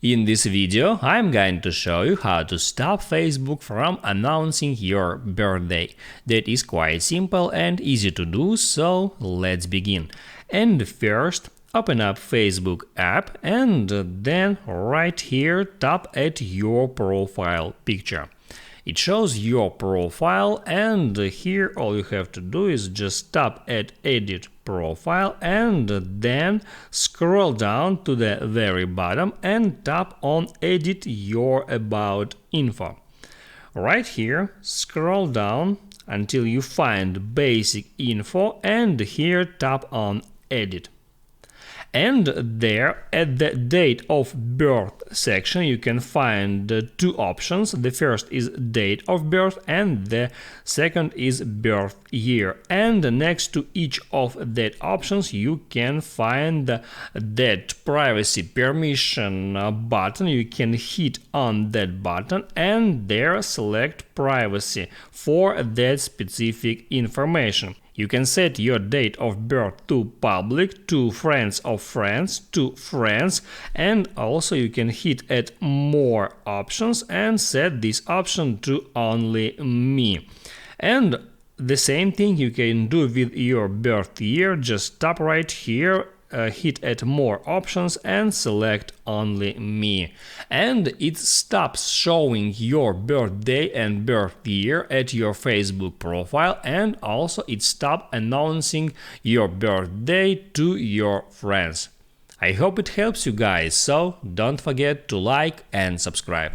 In this video, I'm going to show you how to stop Facebook from announcing your birthday. That is quite simple and easy to do, so let's begin. And first, open up Facebook app and then right here tap at your profile picture. It shows your profile, and here all you have to do is just tap at edit profile and then scroll down to the very bottom and tap on edit your about info. Right here, scroll down until you find basic info and here tap on edit. And there, at the date of birth section, you can find two options. The first is date of birth and the second is birth year. And next to each of that options, you can find that privacy permission button. You can hit on that button and there select privacy for that specific information. You can set your date of birth to public, to friends of friends, to friends, and also you can hit at more options and set this option to only me. And the same thing you can do with your birth year. Just tap right here, hit at more options and select only me, and it stops showing your birthday and birth year at your Facebook profile, and also it stops announcing your birthday to your friends. I hope it helps you guys, so don't forget to like and subscribe.